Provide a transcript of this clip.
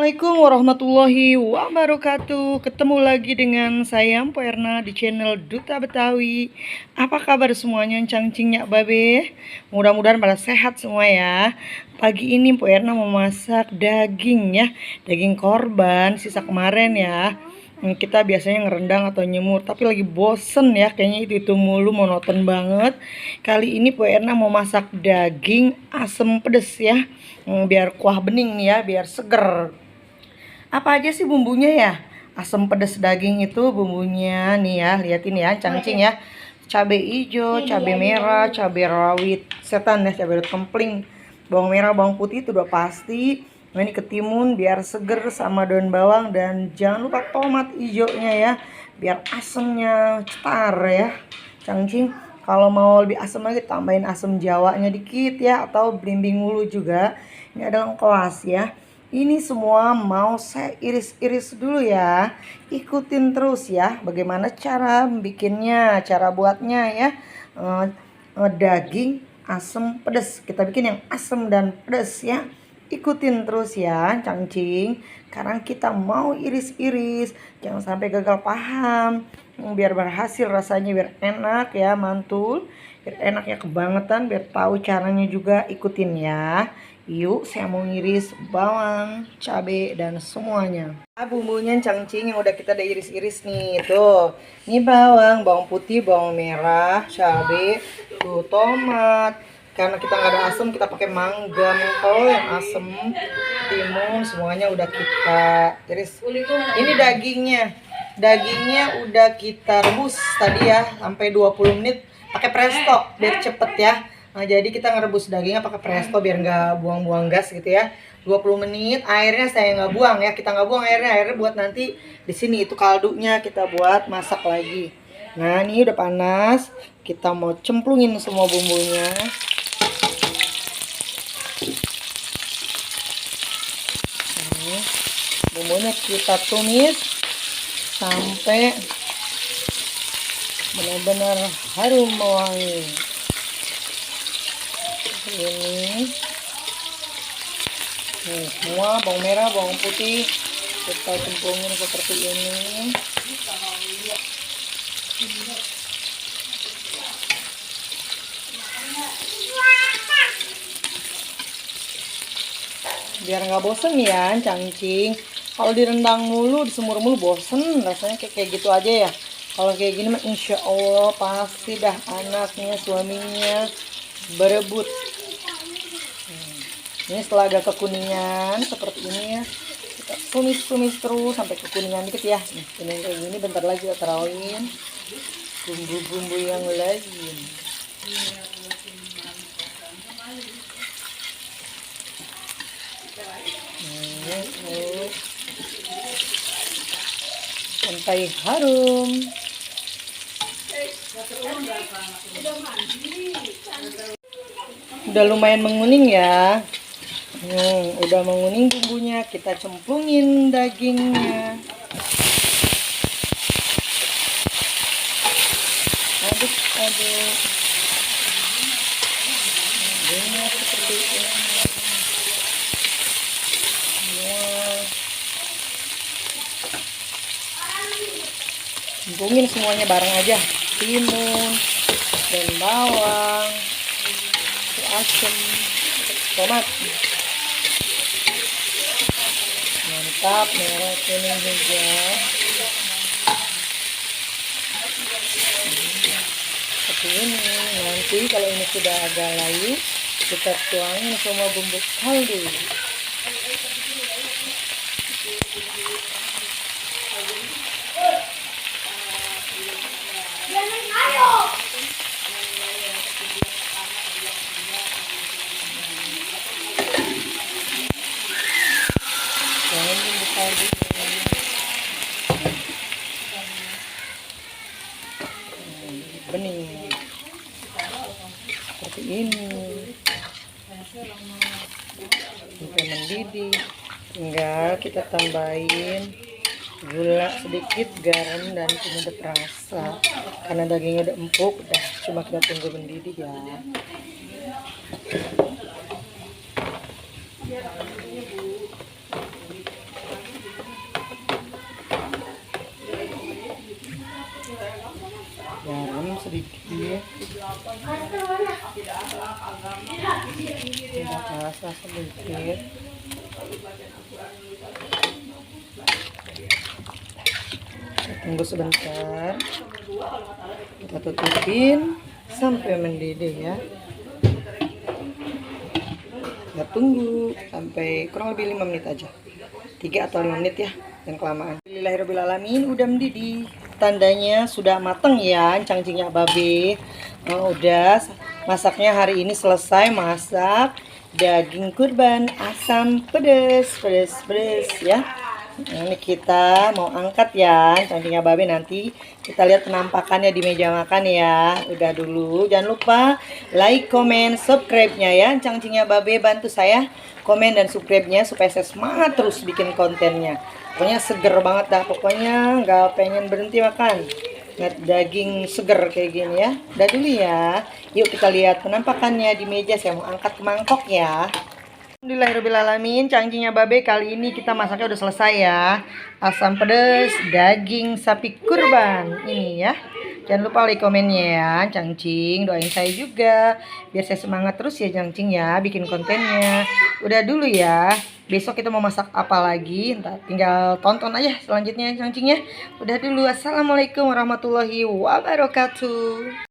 Assalamualaikum warahmatullahi wabarakatuh. Ketemu lagi dengan saya Mpo Erna di channel Duta Betawi. Apa kabar semuanya, cangcingnya babe? Mudah-mudahan pada sehat semua ya. Pagi ini Mpo Erna mau masak daging ya, daging korban sisa kemarin ya. Kita biasanya ngerendang atau nyemur, tapi lagi bosen ya, kayaknya itu mulu, monoton banget. Kali ini Mpo Erna mau masak daging asem pedes ya. Biar kuah bening nih ya, biar seger. Apa aja sih bumbunya ya? Asam pedas daging itu bumbunya nih ya, liatin ya, cangcing ya. Cabai hijau, cabai merah, cabai rawit setan ya, cabai rawit kempling, bawang merah, bawang putih itu udah pasti. Nah, ini ketimun biar seger sama daun bawang, dan jangan lupa tomat hijaunya ya, biar asemnya cetar ya, cangcing. Kalau mau lebih asam lagi tambahin asam jawanya dikit ya, atau belimbing ulu juga. Ini ada lengkuas ya. Ini semua mau saya iris-iris dulu ya. Ikutin terus ya bagaimana cara bikinnya, cara buatnya ya. Daging asam pedas. Kita bikin yang asam dan pedas ya. Ikutin terus ya, cangcing. Sekarang kita mau iris-iris. Jangan sampai gagal paham. Biar berhasil rasanya, biar enak ya, mantul. Biar enak ya, kebangetan. Biar tahu caranya juga, ikutin ya. Yuk, saya mau ngiris bawang, cabai, dan semuanya. Bumbunya cangcing yang udah kita iris-iris nih. Tuh, ini bawang, bawang putih, bawang merah, cabai, tuh tomat. Karena kita nggak ada asam, kita pakai mangga mentol yang asem, timun, semuanya udah kita iris. Ini dagingnya udah kita rebus tadi ya, sampai 20 menit pakai presto biar cepet ya. Nah, jadi kita ngerebus dagingnya pakai presto biar nggak buang-buang gas gitu ya. 20 menit, airnya saya nggak buang ya, kita nggak buang airnya buat nanti di sini itu kaldunya kita buat masak lagi. Nah, ini udah panas, kita mau cemplungin semua bumbunya. Bumbunya kita tumis sampai benar-benar harum mewangi. Ini nih, semua bawang merah, bawang putih kita cemplungin seperti ini. Biar nggak bosen ya, cangcing. Kalau direndang mulu, disemur mulu bosen, rasanya kayak gitu aja ya. Kalau kayak gini mah insya Allah pasti dah anaknya, suaminya berebut. Ini setelah agak kekuningan seperti ini ya, kita tumis terus sampai kekuningan dikit ya. Ini kayak gini, bentar lagi kita taruhin bumbu-bumbu yang lain. Sampai harum. Udah lumayan menguning ya. Udah menguning bumbunya, kita cemplungin dagingnya. Aduk-aduk. Dagingnya seperti ini. Cemplungin semuanya bareng aja. Timun dan bawang, asam, tomat. Mantap, merah kuning hijau. Seperti ini. Nanti kalau ini sudah agak layu, kita tuangin semua bumbu kaldu. Bening seperti ini sampai mendidih. Tinggal kita tambahin gula sedikit, garam, dan penyedap rasa. Karena dagingnya udah empuk, udah cuma kita tunggu mendidih ya. sedikit. Kita masak sedikit. Tunggu sebentar. Kita tutupin sampai mendidih ya. Kita tunggu sampai kurang lebih 5 menit aja. 3 atau 5 menit ya, dan kelamaan. Alhamdulillahirobbilalamin, udah mendidih. Tandanya sudah mateng ya, cangcingnya babe. Udah masaknya hari ini selesai masak daging kurban asam pedas ya. Ini kita mau angkat ya cangcingnya babe, nanti kita lihat penampakannya di meja makan ya. Udah dulu, jangan lupa like, comment, subscribe-nya ya. Cangcingnya babe bantu saya komen dan subscribe-nya supaya saya semangat terus bikin kontennya. Pokoknya seger banget dah, pokoknya nggak pengen berhenti makan. Lihat daging seger kayak gini ya. Udah dulu ya. Yuk kita lihat penampakannya di meja. Saya mau angkat ke mangkok ya. Alhamdulillahirobbilalamin, cangcingnya babe kali ini kita masaknya udah selesai ya. Asam pedas daging sapi kurban ini ya. Jangan lupa like komennya ya cangcing, doain saya juga biar saya semangat terus ya cangcing ya bikin kontennya. Udah dulu ya, besok kita mau masak apa lagi entah, tinggal tonton aja selanjutnya cangcingnya. Udah dulu, assalamualaikum warahmatullahi wabarakatuh.